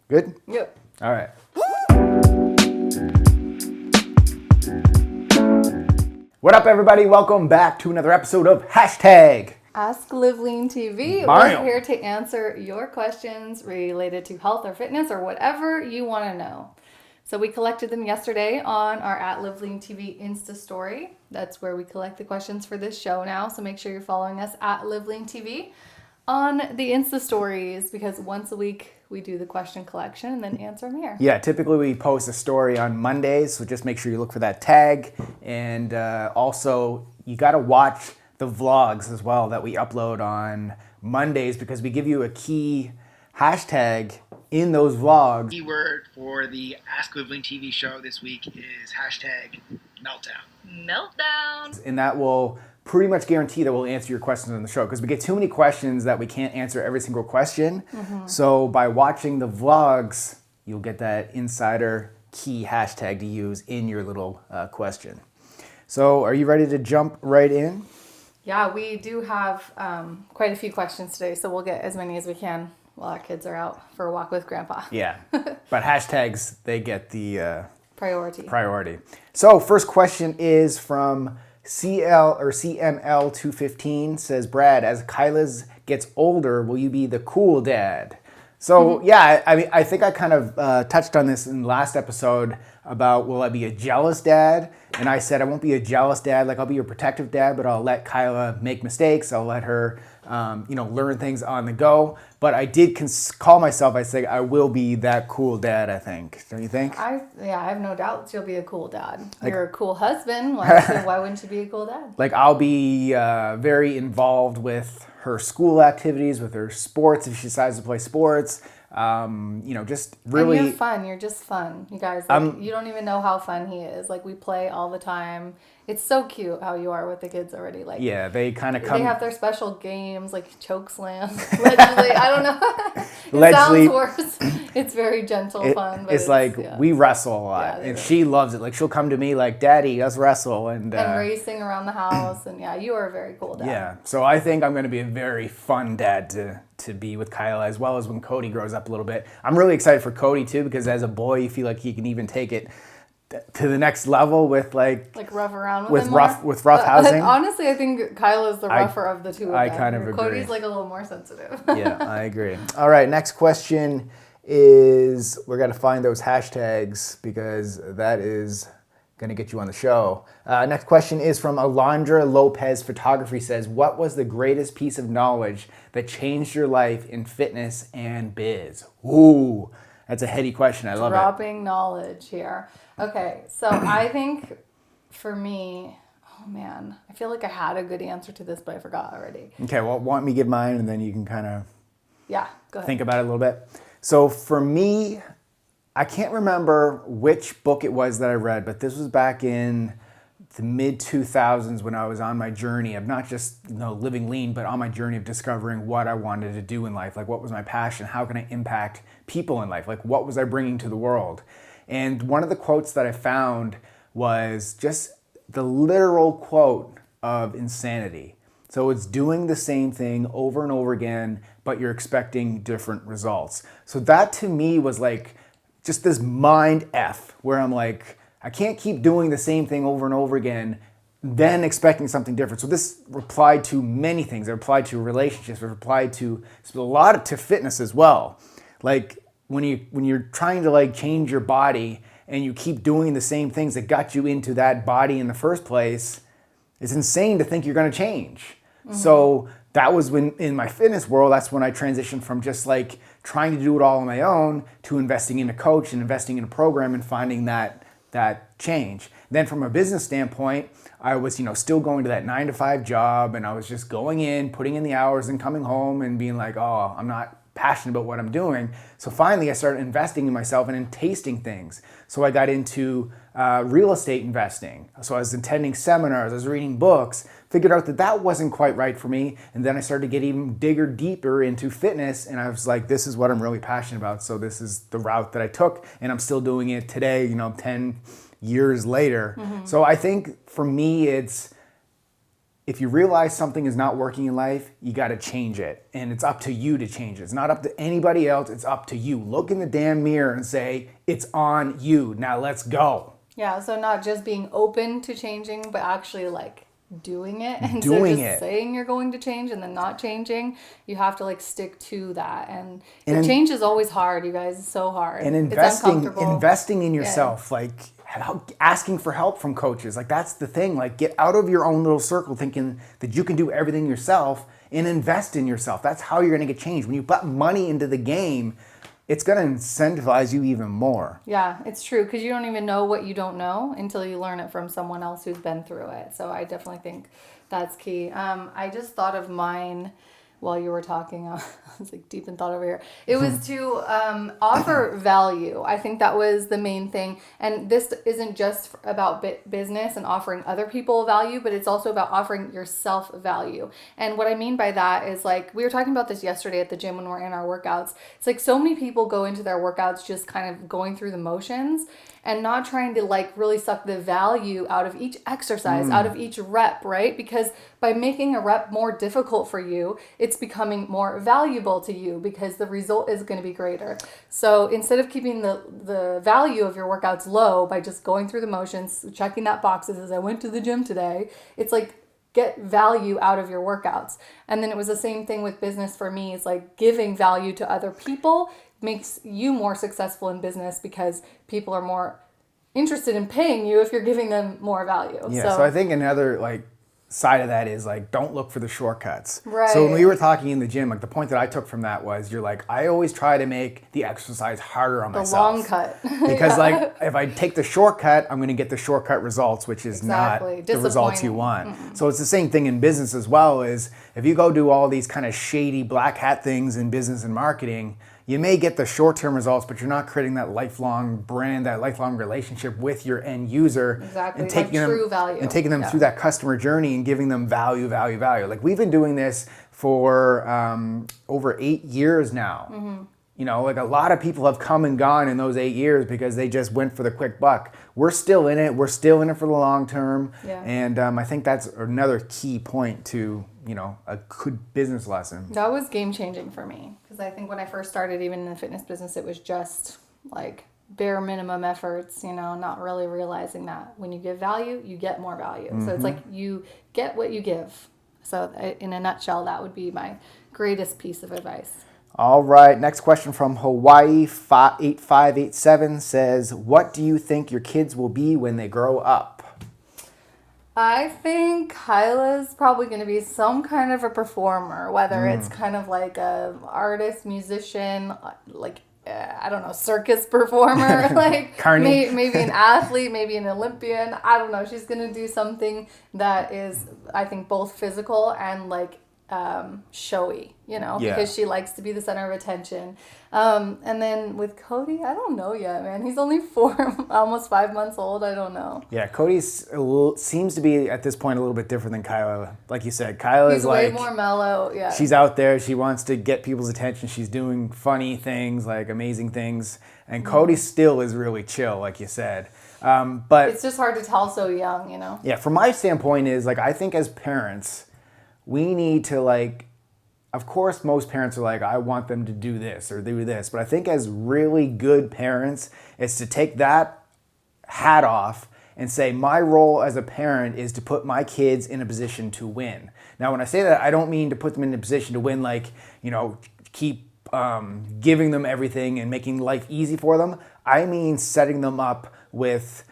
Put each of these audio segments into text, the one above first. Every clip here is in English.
Good? Yep. All right. What up, everybody? Welcome back to another episode of Hashtag. Ask LiveLeanTV. Bam. We're here to answer your questions related to health or fitness or whatever you want to know. So we collected them yesterday on our @LiveLeanTV Insta story. That's where we collect the questions for this show now. So make sure you're following us @LiveLeanTV on the Insta stories, because once a week we do the question collection and then answer them here. Yeah, typically we post a story on Mondays, so just make sure you look for that tag. And also, you got to watch the vlogs as well that we upload on Mondays, because we give you a key hashtag in those vlogs. Keyword for the Ask Liveling TV show this week is hashtag meltdown. Meltdown. And that will pretty much guarantee that we'll answer your questions on the show, because we get too many questions that we can't answer every single question. So by watching the vlogs, you'll get that insider key hashtag to use in your little question. So are you ready to jump right in? Yeah, we do have quite a few questions today, so we'll get as many as we can while our kids are out for a walk with Grandpa. Yeah, but hashtags, they get the Priority. So first question is from CML215, says, Brad, as Kyla gets older, will you be the cool dad? So yeah, I mean, I think I kind of touched on this in the last episode about, will I be a jealous dad? And I said I won't be a jealous dad, like I'll be your protective dad, but I'll let Kyla make mistakes. I'll let her, learn things on the go. But I did call myself, I say I will be that cool dad, I think. Don't you think? I have no doubt you'll be a cool dad. You're a cool husband. Why wouldn't you be a cool dad? Like I'll be very involved with her school activities, with her sports if she decides to play sports. Just really. And you're fun. You're just fun. You guys, you don't even know how fun he is. Like, we play all the time. It's so cute how you are with the kids already. Like, yeah, they kind of come. They have their special games, like choke slam. Allegedly, I don't know. It Allegedly, sounds worse. It's very gentle fun. But it's like we wrestle a lot, Yeah, and she loves it. Like she'll come to me like, "Daddy, let's wrestle," and racing around the house, and you are a very cool dad. Yeah, so I think I'm going to be a very fun dad to be with Kyla, as well as when Cody grows up a little bit. I'm really excited for Cody too, because as a boy, you feel like he can even take it to the next level with like rough around with rough housing. Honestly, I think Kyla's the rougher of the two of them. I kind of agree. Cody's like a little more sensitive. Yeah, I agree. All right, next question is, we're going to find those hashtags because that is going to get you on the show. Next question is from Alondra Lopez Photography, says, what was the greatest piece of knowledge that changed your life in fitness and biz? Ooh, that's a heady question. I love it. Dropping knowledge here. Okay, so I think for me, oh man, I feel like I had a good answer to this, but I forgot already. Okay, well, want me to give mine and then you can kind of go ahead. Think about it a little bit. So for me, I can't remember which book it was that I read, but this was back in the mid-2000s when I was on my journey of not just living lean, but on my journey of discovering what I wanted to do in life. Like, what was my passion? How can I impact people in life? Like, what was I bringing to the world? And one of the quotes that I found was just the literal quote of insanity. So it's doing the same thing over and over again, but you're expecting different results. So that to me was like just this mind F, where I'm like, I can't keep doing the same thing over and over again, then expecting something different. So this applied to many things. It applied to relationships. It applied to a lot to fitness as well. Like when you're trying to like change your body and you keep doing the same things that got you into that body in the first place, it's insane to think you're going to change. Mm-hmm. So that was when, in my fitness world, that's when I transitioned from just like trying to do it all on my own to investing in a coach and investing in a program and finding that change. Then from a business standpoint, I was, still going to that 9-to-5 job, and I was just going in, putting in the hours and coming home and being like, oh, I'm not passionate about what I'm doing. So finally I started investing in myself and in tasting things. So I got into real estate investing. So I was attending seminars, I was reading books, figured out that wasn't quite right for me. And then I started to get even deeper into fitness, and I was like, this is what I'm really passionate about. So this is the route that I took, and I'm still doing it today, 10 years later. Mm-hmm. So I think for me, it's if you realize something is not working in life, you got to change it. And it's up to you to change it. It's not up to anybody else. It's up to you. Look in the damn mirror and say, it's on you. Now let's go. Yeah, so not just being open to changing, but actually like doing it. And Doing so just it. saying you're going to change and then not changing, you have to like stick to that. And change is always hard, you guys. It's so hard. And It's uncomfortable. investing in yourself, like asking for help from coaches. Like that's the thing. Like get out of your own little circle thinking that you can do everything yourself and invest in yourself. That's how you're going to get change. When you put money into the game, it's going to incentivize you even more. Yeah, it's true, because you don't even know what you don't know until you learn it from someone else who's been through it. So I definitely think that's key. I just thought of mine while you were talking. I was like deep in thought over here. It was to offer value. I think that was the main thing. And this isn't just about business and offering other people value, but it's also about offering yourself value. And what I mean by that is, like, we were talking about this yesterday at the gym when we're in our workouts. It's like so many people go into their workouts just kind of going through the motions and not trying to like really suck the value out of each exercise, out of each rep, right? Because by making a rep more difficult for you, it's becoming more valuable to you because the result is going to be greater. So instead of keeping the value of your workouts low by just going through the motions, checking that box that says, I went to the gym today, it's like, get value out of your workouts. And then it was the same thing with business for me. It's like giving value to other people makes you more successful in business because people are more interested in paying you if you're giving them more value. Yeah, so I think another like side of that is like don't look for the shortcuts. Right. So when we were talking in the gym, like the point that I took from that was you're like, I always try to make the exercise harder on myself. The long cut. Because like if I take the shortcut, I'm going to get the shortcut results, which is not the results you want. Mm-hmm. So it's the same thing in business as well. Is if you go do all these kind of shady black hat things in business and marketing, you may get the short-term results, but you're not creating that lifelong brand, that lifelong relationship with your end user. Exactly, and taking like them, true value. And taking them through that customer journey and giving them value. Like we've been doing this for over 8 years now. Mm-hmm. You know, like a lot of people have come and gone in those 8 years because they just went for the quick buck. We're still in it. We're still in it for the long term. Yeah. And I think that's another key point to, you know, a good business lesson. That was game changing for me because I think when I first started, even in the fitness business, it was just like bare minimum efforts, you know, not really realizing that when you give value, you get more value. Mm-hmm. So it's like you get what you give. So in a nutshell, that would be my greatest piece of advice. All right, next question from Hawaii 8587 says, what do you think your kids will be when they grow up? I think Kyla's probably going to be some kind of a performer, whether it's kind of like a artist, musician, like, I don't know, circus performer, like maybe an athlete, maybe an Olympian. I don't know. She's going to do something that is, I think, both physical and like showy, you know, because she likes to be the center of attention. And then with Cody, I don't know yet, man. He's only 4, almost 5 months old. I don't know. Yeah, Cody seems to be at this point a little bit different than Kyla. Like you said, Kyla is like, way more mellow. Yeah, she's out there. She wants to get people's attention. She's doing funny things, like amazing things. And Cody still is really chill, like you said. But it's just hard to tell so young, you know. Yeah, from my standpoint is like I think as parents, we need to like, of course, most parents are like, I want them to do this or do this. But I think as really good parents is to take that hat off and say, my role as a parent is to put my kids in a position to win. Now, when I say that, I don't mean to put them in a position to win, like, you know, keep giving them everything and making life easy for them. I mean setting them up with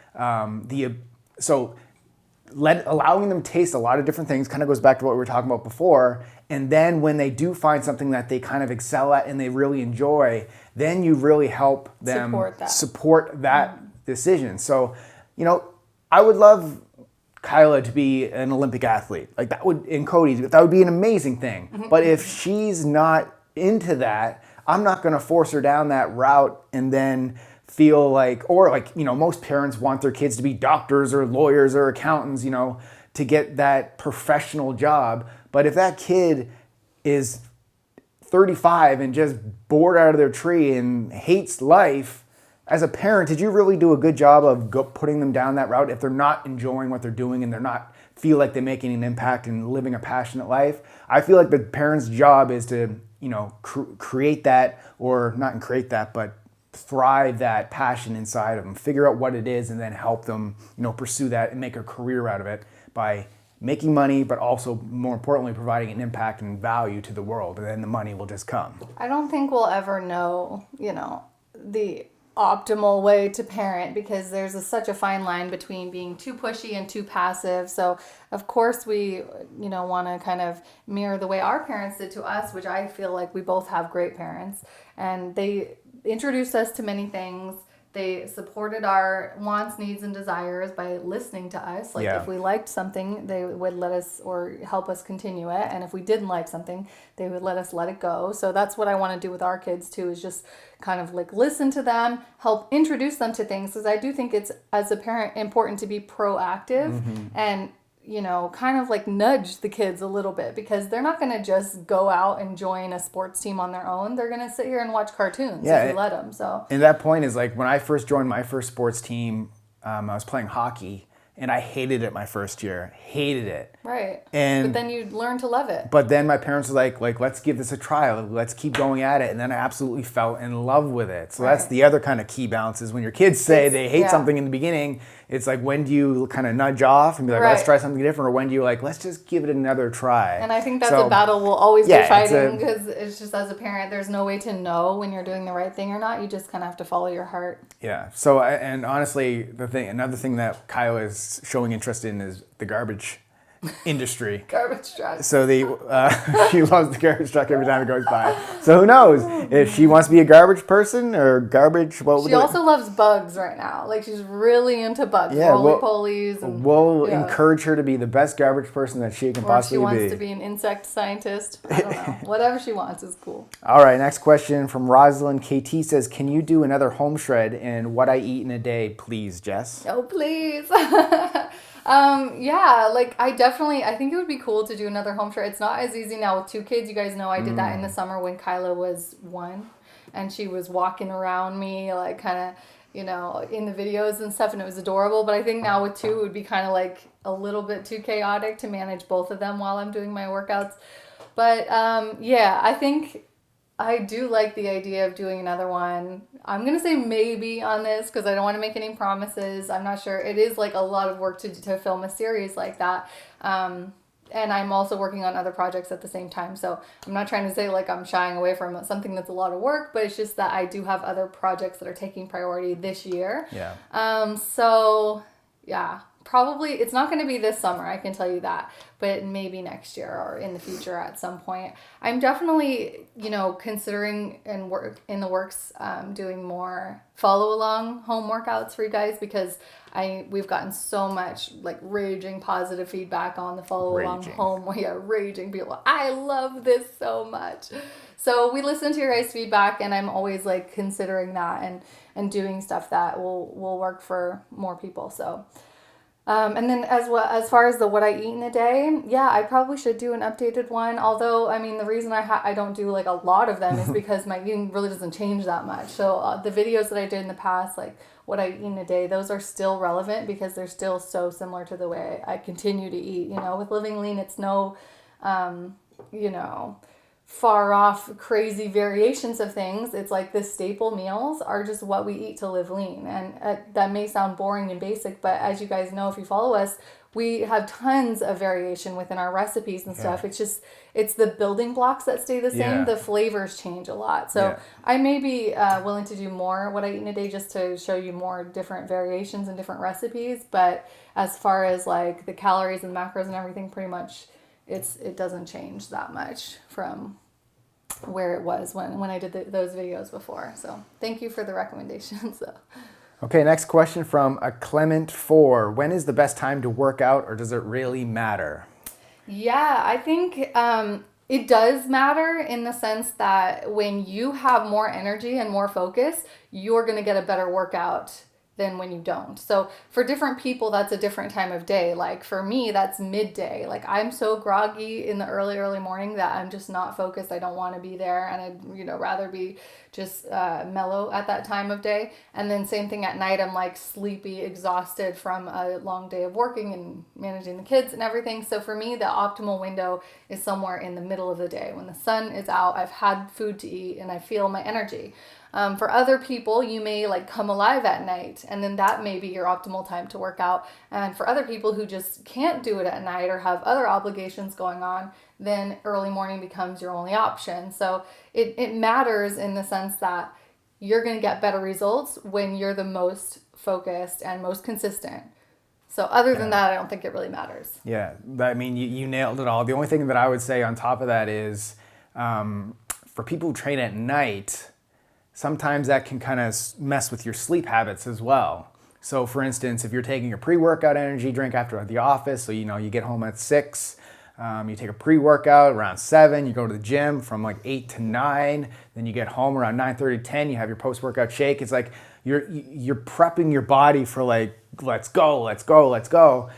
allowing them to taste a lot of different things, kind of goes back to what we were talking about before. And then when they do find something that they kind of excel at and they really enjoy, then you really help them support that decision. So, you know, I would love Kyla to be an Olympic athlete. Like that would, in Cody, that would be an amazing thing. Mm-hmm. But if she's not into that, I'm not going to force her down that route and then feel like, or like, you know, most parents want their kids to be doctors or lawyers or accountants, you know, to get that professional job. But if that kid is 35 and just bored out of their tree and hates life, as a parent, did you really do a good job of putting them down that route if they're not enjoying what they're doing and they're not feel like they're making an impact and living a passionate life. I feel like the parent's job is to, create that, or not create that, but thrive that passion inside of them, figure out what it is, and then help them, pursue that and make a career out of it by making money, but also more importantly, providing an impact and value to the world. And then the money will just come. I don't think we'll ever know, the optimal way to parent, because there's such a fine line between being too pushy and too passive. So of course we, want to kind of mirror the way our parents did to us, which I feel like we both have great parents, and they introduced us to many things. They supported our wants, needs, and desires by listening to us. Like if we liked something, they would let us or help us continue it. And if we didn't like something, they would let us let it go. So that's what I want to do with our kids too, is just kind of like listen to them, help introduce them to things. Because I do think it's, as a parent, important to be proactive and kind of like nudge the kids a little bit, because they're not going to just go out and join a sports team on their own. They're going to sit here and watch cartoons if you let them. So, and that point is like when I first joined my first sports team, I was playing hockey, and I hated it my first year. Hated it. Right. And but then you learn to love it. But then my parents were like, let's give this a try. Let's keep going at it. And then I absolutely fell in love with it. So that's the other kind of key balance, is when your kids say they hate something in the beginning, it's like, when do you kind of nudge off and be like, let's try something different? Or when do you like, let's just give it another try? And I think that's a battle we'll always be fighting, because it's just, as a parent, there's no way to know when you're doing the right thing or not. You just kind of have to follow your heart. Yeah. So, and honestly, another thing that Kyla is showing interest in is the garbage industry. Garbage truck. So she loves the garbage truck every time it goes by. So who knows if she wants to be a garbage person or garbage? She also loves bugs right now. Like, she's really into bugs, roly-polies. We'll encourage her to be the best garbage person that she can possibly be. Or she wants to be an insect scientist. I don't know. Whatever she wants is cool. All right, next question from Rosalind KT says, can you do another home shred and what I eat in a day, please, Jess? Oh, please. I think it would be cool to do another home shred. It's not as easy now with 2 kids. You guys know I did that in the summer when Kyla was 1, and she was walking around me, like, kind of, in the videos and stuff, and it was adorable. But I think now with 2, it would be kind of like a little bit too chaotic to manage both of them while I'm doing my workouts. But I think I do like the idea of doing another one. I'm going to say maybe on this, because I don't want to make any promises. I'm not sure. It is like a lot of work to film a series like that. And I'm also working on other projects at the same time. So I'm not trying to say like I'm shying away from something that's a lot of work, but it's just that I do have other projects that are taking priority this year. Probably it's not going to be this summer, I can tell you that, but maybe next year or in the future at some point. I'm definitely, considering and work in the works, doing more follow along home workouts for you guys, because we've gotten so much like raging positive feedback on the follow along home. Raging people. I love this so much. So we listen to your guys' feedback, and I'm always like considering that and doing stuff that will work for more people. So. And then as far as what I eat in a day, I probably should do an updated one. Although, I mean, the reason I don't do like a lot of them is because my eating really doesn't change that much. So the videos that I did in the past, like what I eat in a day, those are still relevant because they're still so similar to the way I continue to eat. With Living Lean, it's no, far off crazy variations of things. It's like the staple meals are just what we eat to live lean, and that may sound boring and basic, but as you guys know, if you follow us, we have tons of variation within our recipes and stuff. It's the building blocks that stay the same. The flavors change a lot. So I may be willing to do more what I eat in a day, just to show you more different variations and different recipes. But as far as like the calories and macros and everything, pretty much it doesn't change that much from where it was when I did those videos before. So thank you for the recommendations. Okay, next question from a Clement 4. When is the best time to work out, or does it really matter? Yeah, I think it does matter in the sense that when you have more energy and more focus, you're going to get a better workout than when you don't. So for different people, that's a different time of day. Like for me, that's midday. Like I'm so groggy in the early morning that I'm just not focused. I don't want to be there, and I'd rather be just mellow at that time of day. And then same thing at night. I'm like sleepy, exhausted from a long day of working and managing the kids and everything. So for me, the optimal window is somewhere in the middle of the day when the sun is out. I've had food to eat and I feel my energy. For other people, you may like come alive at night, and then that may be your optimal time to work out. And for other people who just can't do it at night or have other obligations going on, then early morning becomes your only option. So it matters in the sense that you're going to get better results when you're the most focused and most consistent. So other than that, I don't think it really matters. Yeah, I mean, you nailed it all. The only thing that I would say on top of that is for people who train at night, sometimes that can kind of mess with your sleep habits as well. So for instance, if you're taking a pre-workout energy drink after the office, so you get home at 6, you take a pre-workout around 7, you go to the gym from like 8 to 9, then you get home around 9:30, 10, you have your post-workout shake. It's like you're prepping your body for like, let's go.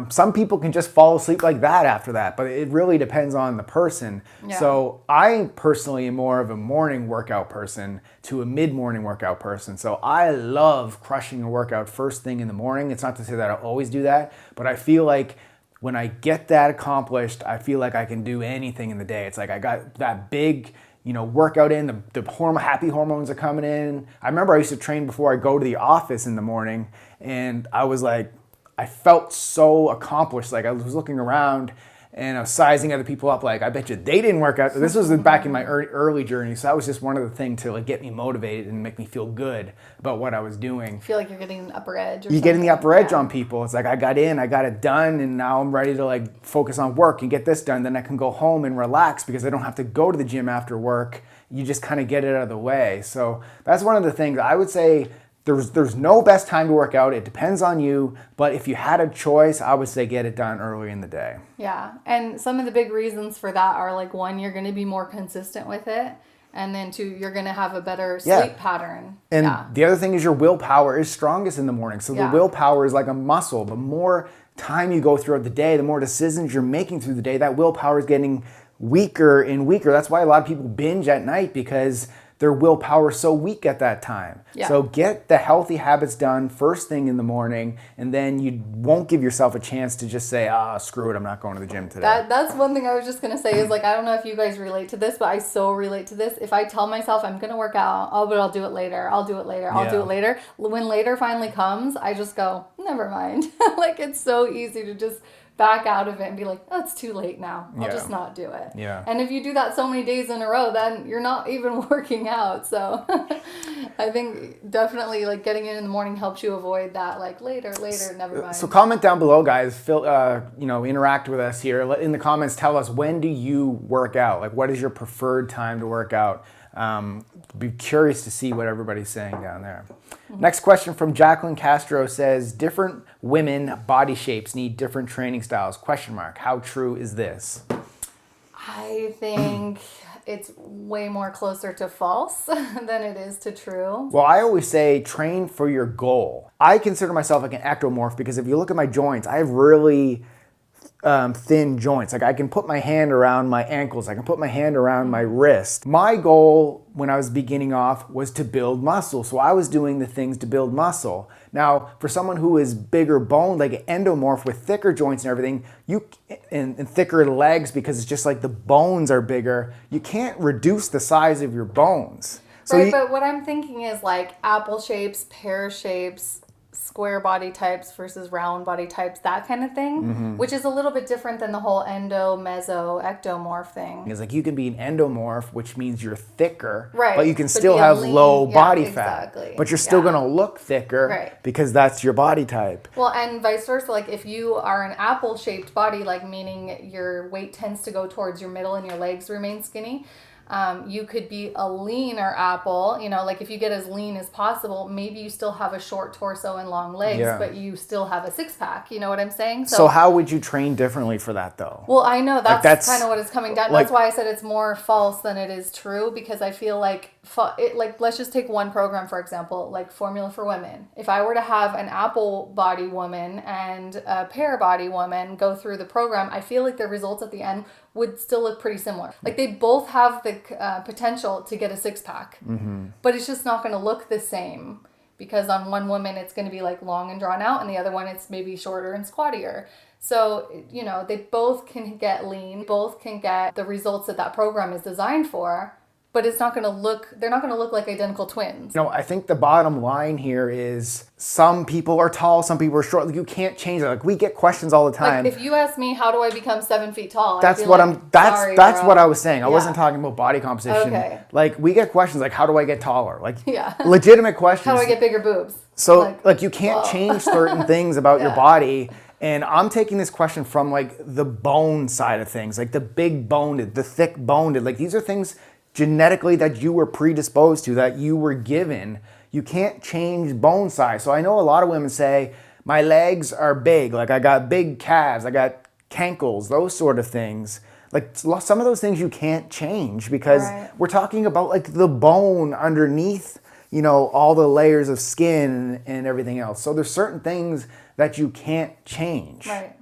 Some people can just fall asleep like that after that, but it really depends on the person. Yeah. So I personally am more of a morning workout person to a mid-morning workout person. So I love crushing a workout first thing in the morning. It's not to say that I'll always do that, but I feel like when I get that accomplished, I feel like I can do anything in the day. It's like I got that big workout in, the happy hormones are coming in. I remember I used to train before I go to the office in the morning, and I was like, I felt so accomplished. Like I was looking around and I was sizing other people up. Like, I bet you they didn't work out. This was back in my early journey. So that was just one of the things to like get me motivated and make me feel good about what I was doing. I feel like you're getting the upper edge. You're getting the upper edge on people. It's like I got it done, and now I'm ready to like focus on work and get this done. Then I can go home and relax because I don't have to go to the gym after work. You just kind of get it out of the way. So that's one of the things I would say. There's no best time to work out. It depends on you. But if you had a choice, I would say get it done early in the day. Yeah. And some of the big reasons for that are like, 1, you're going to be more consistent with it. And then 2, you're going to have a better sleep pattern. And the other thing is your willpower is strongest in the morning. So the willpower is like a muscle. The more time you go throughout the day, the more decisions you're making through the day, that willpower is getting weaker and weaker. That's why a lot of people binge at night, because their willpower is so weak at that time. Yeah. So get the healthy habits done first thing in the morning, and then you won't give yourself a chance to just say, screw it, I'm not going to the gym today. That's one thing I was just going to say is like, I don't know if you guys relate to this, but I so relate to this. If I tell myself I'm going to work out, but I'll do it later. I'll do it later. When later finally comes, I just go, never mind. Like, it's so easy to just back out of it and be like, oh, it's too late now. I'll just not do it. Yeah. And if you do that so many days in a row, then you're not even working out. So I think definitely like getting in the morning helps you avoid that like later, never mind. So comment down below, guys. Interact with us here. In the comments, tell us, when do you work out? Like, what is your preferred time to work out? Be curious to see what everybody's saying down there. Next question from Jacqueline Castro says, different women body shapes need different training styles, ? How true is this? I think it's way more closer to false than it is to true. Well, I always say train for your goal. I consider myself like an ectomorph because if you look at my joints, I have really thin joints. Like I can put my hand around my ankles. I can put my hand around my wrist. My goal when I was beginning off was to build muscle. So I was doing the things to build muscle. Now, for someone who is bigger boned, like an endomorph with thicker joints and everything, and thicker legs because it's just like the bones are bigger, you can't reduce the size of your bones. So but what I'm thinking is like apple shapes, pear shapes, square body types versus round body types, that kind of thing, which is a little bit different than the whole endo, meso, ectomorph thing. It's like you can be an endomorph, which means you're thicker, right, but you can still have low body fat, but you're still going to look thicker because that's your body type. Well, and vice versa. Like if you are an apple-shaped body, like meaning your weight tends to go towards your middle and your legs remain skinny, You could be a leaner apple, you know, like if you get as lean as possible, maybe you still have a short torso and long legs, but you still have a six pack. You know what I'm saying? So how would you train differently for that though? Well, I know that's, that's kind of what it's coming down. like- That's why I said it's more false than it is true, because I feel like let's just take one program, for example, like Formula for Women. If I were to have an apple body woman and a pear body woman go through the program, I feel like the results at the end would still look pretty similar. Like they both have the potential to get a six pack, but it's just not going to look the same, because on one woman it's going to be like long and drawn out, and the other one it's maybe shorter and squattier. So, you know, they both can get lean, both can get the results that program is designed for, but it's not going to look, they're not going to look like identical twins. You know, I think the bottom line here is some people are tall, some people are short. Like, you can't change that. Like, we get questions all the time. Like if you ask me, how do I become 7 feet tall? That's I'd be what like, I'm. That's sorry, that's bro. what I was saying. I Yeah. wasn't talking about body composition. Okay. Like we get questions like, how do I get taller? Like Yeah. legitimate questions. How do I get bigger boobs? So like you can't change certain things about your Yeah. body. And I'm taking this question from like the bone side of things, like the big boned, the thick boned. Like these are things genetically that you were predisposed to, that you were given. You can't change bone size. So I know a lot of women say, my legs are big, like I got big calves, I got cankles, those sort of things. Like some of those things you can't change, because Right. we're talking about like the bone underneath, you know, all the layers of skin and everything else. So there's certain things that you can't change. Right.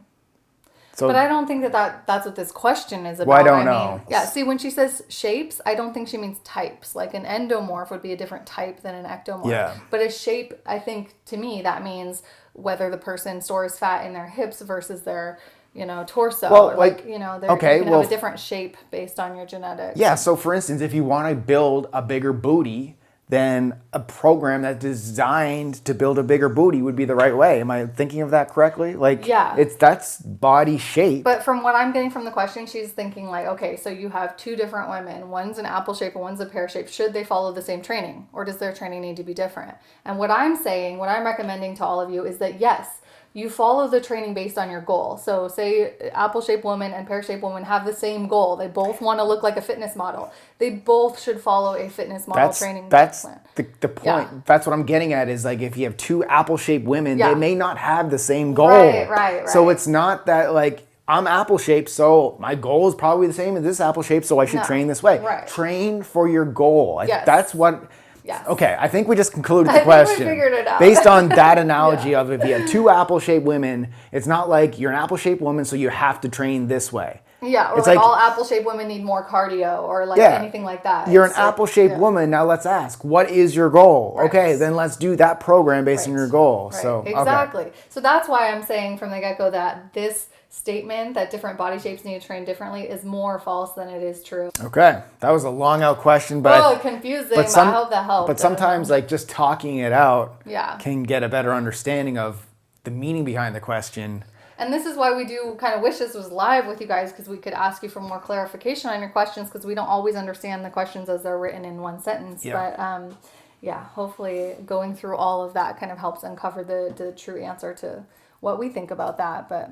So, But I don't think that's what this question is about. Well, I don't know. Yeah, see, when she says shapes, I don't think she means types. Like an endomorph would be a different type than an ectomorph. Yeah. But a shape, I think, to me, that means whether the person stores fat in their hips versus their, you know, torso. Well, Or like, you know, okay, you can well, have a different shape based on your genetics. yeah, so for instance, if you want to build a bigger booty, then a program that's designed to build a bigger booty would be the right way. Am I thinking of that correctly? Like, Yeah. that's body shape. But from what I'm getting from the question, she's thinking like, okay, so you have two different women. One's an apple shape and one's a pear shape. Should they follow the same training, or does their training need to be different? And what I'm saying, what I'm recommending to all of you is that yes, you follow the training based on your goal. So say apple shaped woman and pear shaped woman have the same goal. They both want to look like a fitness model. They both should follow a fitness model training that's plan. the point. Yeah. That's what I'm getting at, is like if you have two apple shaped women, Yeah. they may not have the same goal. Right. So it's not that like I'm apple shaped, so my goal is probably the same as this apple shape, so I should No. train this way. Right. Train for your goal. Yes. That's what. Yes. Okay, I think we just concluded I the think we question. figured it out. Based on that analogy of if you have two apple-shaped women, it's not like you're an apple-shaped woman, so you have to train this way. Yeah, or It's like like- all apple shaped women need more cardio, or like Yeah. anything like that. You're an It's like- apple-shaped yeah. woman, now let's ask, what is your goal? Right. Okay, then let's do that program based on Right. your goal. Right. So okay. Exactly. So that's why I'm saying from the get-go that this statement that different body shapes need to train differently is more false than it is true. Okay, that was a long out question, but Oh, confusing, but I hope that helped. But sometimes like just talking it out Yeah. can get a better understanding of the meaning behind the question. And this is why we do kind of wish this was live with you guys, because we could ask you for more clarification on your questions, because we don't always understand the questions as they're written in one sentence. Yeah. But yeah, hopefully going through all of that kind of helps uncover the true answer to what we think about that. But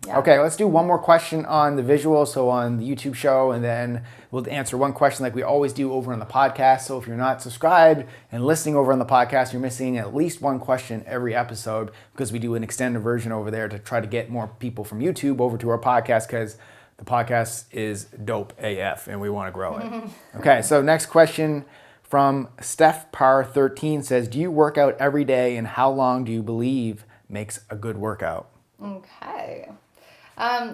yeah. Okay, let's do one more question on the visual, so on the YouTube show, and then we'll answer one question like we always do over on the podcast. So if you're not subscribed and listening over on the podcast, you're missing at least one question every episode, because we do an extended version over there to try to get more people from YouTube over to our podcast, because the podcast is dope AF and we want to grow it. Okay, so next question from Steph Par 13 says, do you work out every day, and how long do you believe makes a good workout? Okay.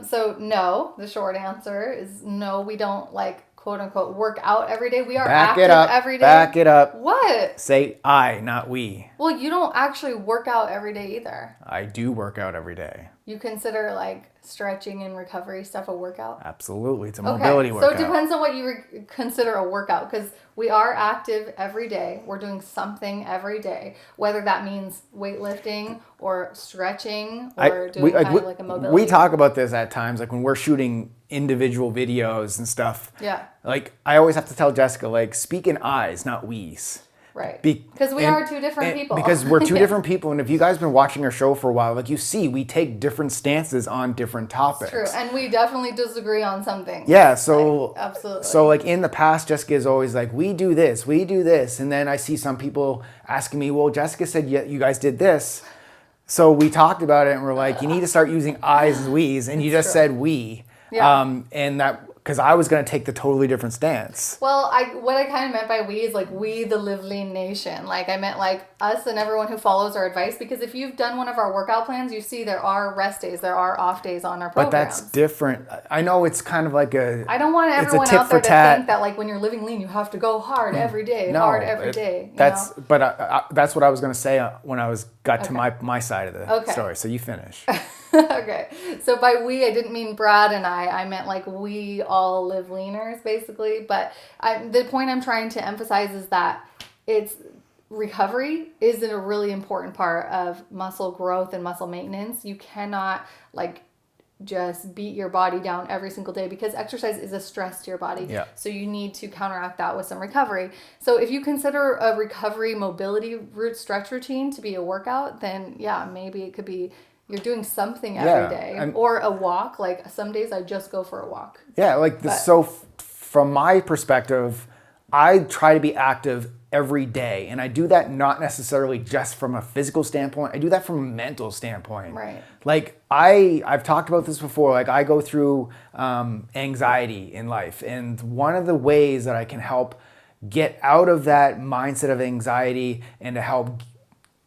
So no, the short answer is no, we don't like quote unquote work out every day. We are Back active it up. every day. Back it up. What? Say I, not we. Well, you don't actually work out every day either. I do work out every day. You consider like stretching and recovery stuff a workout? Absolutely. It's a mobility So workout. it depends on what you consider a workout, because we are active every day. We're doing something every day, whether that means weightlifting or stretching or doing kind of like a mobility. We talk about this at times, like when we're shooting individual videos and stuff. Yeah. Like I always have to tell Jessica, like, speak in I's, not we's. Right. Because we are two different people. Because we're two different people. And if you guys have been watching our show for a while, like you see, we take different stances on different topics. True. And we definitely disagree on something. Yeah. So, absolutely. So like in the past, Jessica is always like, we do this. And then I see some people asking me, well, Jessica said you guys did this. So we talked about it and we're like, you need to start using I's and we's. And you just said we. Yeah. And that, because I was going to take the totally different stance. Well, what I kind of meant by we is like we, the Live Lean Nation. Like I meant like us and everyone who follows our advice. Because if you've done one of our workout plans, you see there are rest days, there are off days on our programs. But that's different. I know it's kind of like I don't want everyone out there to think that like when you're living lean, you have to go hard every day, hard every day. That's what I was going to say when I got to my side of the story. So you finish. Okay. So by we, I didn't mean Brad and I meant like we all live leaners basically. But the point I'm trying to emphasize is that recovery is a really important part of muscle growth and muscle maintenance. You cannot like just beat your body down every single day because exercise is a stress to your body. Yeah. So you need to counteract that with some recovery. So if you consider a recovery mobility route stretch routine to be a workout, then yeah, maybe it could be you're doing something every day or a walk. Like some days I just go for a walk. Yeah. So from my perspective, I try to be active every day. And I do that not necessarily just from a physical standpoint. I do that from a mental standpoint. Right. Like I've talked about this before. Like I go through anxiety in life. And one of the ways that I can help get out of that mindset of anxiety and to help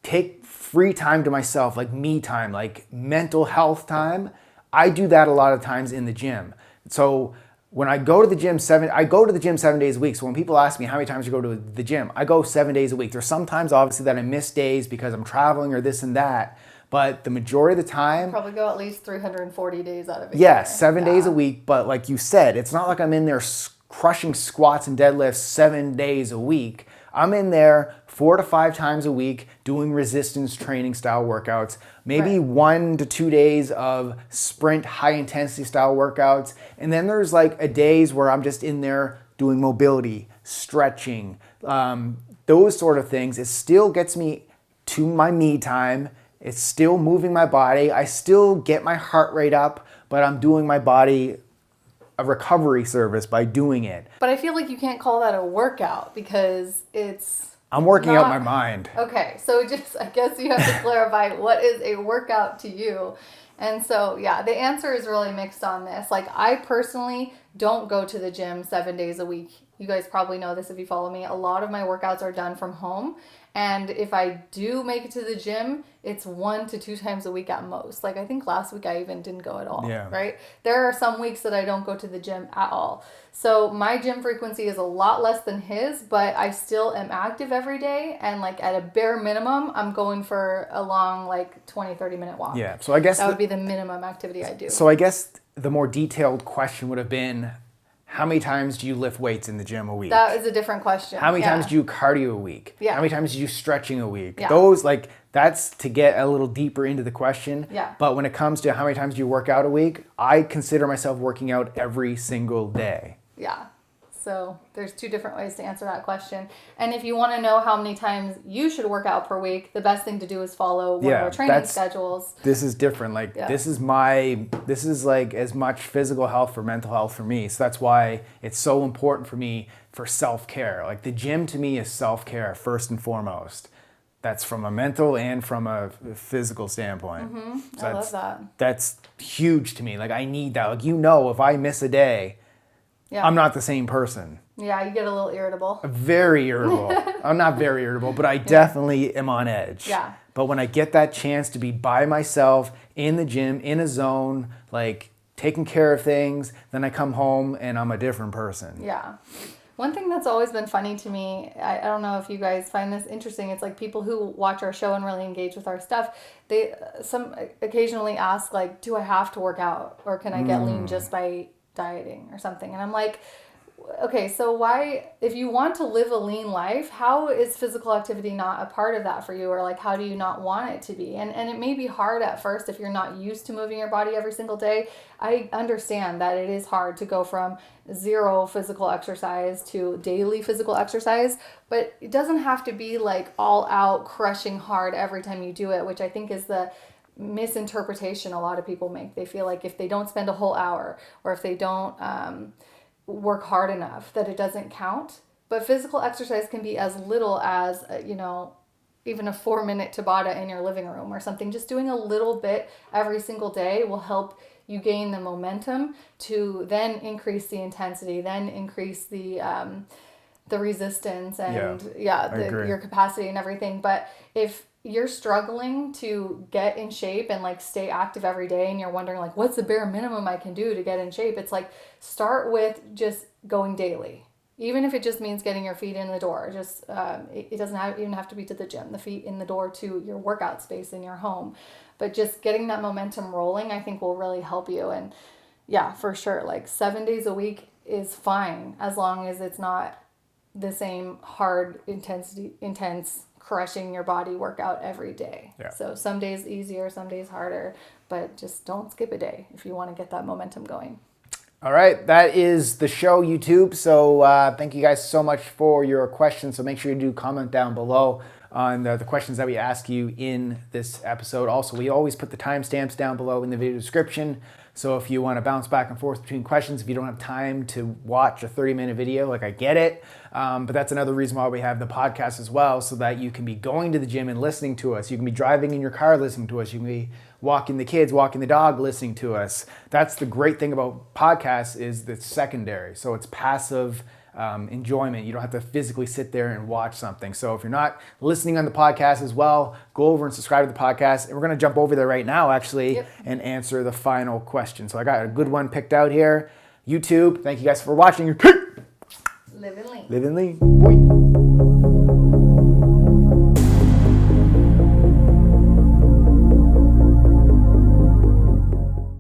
take free time to myself, like me time, like mental health time, I do that a lot of times in the gym. So when I go to the gym I go to the gym 7 days a week. So when people ask me how many times you go to the gym, I go 7 days a week. There's sometimes obviously that I miss days because I'm traveling or this and that. But the majority of the time, probably go at least 340 days out of it. Yeah, 7 days a week. But like you said, it's not like I'm in there crushing squats and deadlifts 7 days a week. I'm in there 4 to 5 times a week doing resistance training style workouts, maybe 1 to 2 days of sprint high intensity style workouts. And then there's like a days where I'm just in there doing mobility, stretching, those sort of things. It still gets me to my me time. It's still moving my body. I still get my heart rate up, but I'm doing my body a recovery service by doing it. But I feel like you can't call that a workout because I'm working out my mind. Okay, so I guess you have to clarify what is a workout to you. And so, yeah, the answer is really mixed on this. Like I personally don't go to the gym 7 days a week. You guys probably know this if you follow me. A lot of my workouts are done from home. And if I do make it to the gym, it's 1 to 2 times a week at most. Like I think last week I even didn't go at all, right? There are some weeks that I don't go to the gym at all. So my gym frequency is a lot less than his, but I still am active every day. And like at a bare minimum, I'm going for a long like 20, 30-minute walk. Yeah, so I guess that would be the minimum activity I do. So I guess the more detailed question would have been, how many times do you lift weights in the gym a week? That is a different question. How many times do you cardio a week? Yeah. How many times do you stretching a week? Yeah. Those, like, that's to get a little deeper into the question. Yeah. But when it comes to how many times do you work out a week, I consider myself working out every single day. Yeah. So there's 2 different ways to answer that question. And if you want to know how many times you should work out per week, the best thing to do is follow one of our training schedules. This is different. Like this is like as much physical health for mental health for me. So that's why it's so important for me for self-care. Like the gym to me is self-care first and foremost. That's from a mental and from a physical standpoint. Mm-hmm. So I love that. That's huge to me. Like I need that. Like if I miss a day, I'm not the same person. Yeah, you get a little irritable. Very irritable. I'm not very irritable, but I definitely am on edge. Yeah. But when I get that chance to be by myself in the gym, in a zone, like taking care of things, then I come home and I'm a different person. Yeah. One thing that's always been funny to me, I don't know if you guys find this interesting, it's like people who watch our show and really engage with our stuff, some occasionally ask like, do I have to work out or can I get lean just by dieting or something? And I'm like, okay, so why, if you want to live a lean life, how is physical activity not a part of that for you? Or like, how do you not want it to be? And it may be hard at first if you're not used to moving your body every single day. I understand that it is hard to go from zero physical exercise to daily physical exercise, but it doesn't have to be like all out crushing hard every time you do it, which I think is the misinterpretation a lot of people make. They feel like if they don't spend a whole hour, or if they don't work hard enough, that it doesn't count. But physical exercise can be as little as even a 4-minute Tabata in your living room or something. Just doing a little bit every single day will help you gain the momentum to then increase the intensity, then increase the resistance and your capacity and everything. But if you're struggling to get in shape and like stay active every day, and you're wondering like, what's the bare minimum I can do to get in shape? It's like, start with just going daily. Even if it just means getting your feet in the door, just it doesn't even have to be to the gym. The feet in the door to your workout space in your home, but just getting that momentum rolling, I think will really help you. And yeah, for sure, like 7 days a week is fine as long as it's not the same hard intense crushing your body workout every day. Yeah. So some days easier, some days harder, but just don't skip a day if you want to get that momentum going. All right, that is the show, YouTube. So thank you guys so much for your questions. So make sure you do comment down below on the questions that we ask you in this episode. Also, we always put the timestamps down below in the video description. So if you want to bounce back and forth between questions, if you don't have time to watch a 30-minute video, like I get it. But that's another reason why we have the podcast as well, so that you can be going to the gym and listening to us. You can be driving in your car listening to us. You can be walking the kids, walking the dog, listening to us. That's the great thing about podcasts, is that it's secondary. So it's passive enjoyment. You don't have to physically sit there and watch something. So if you're not listening on the podcast as well, go over and subscribe to the podcast. And we're going to jump over there right now, actually, and answer the final question. So I got a good one picked out here. YouTube, thank you guys for watching. Living lean. Living lean. Boy.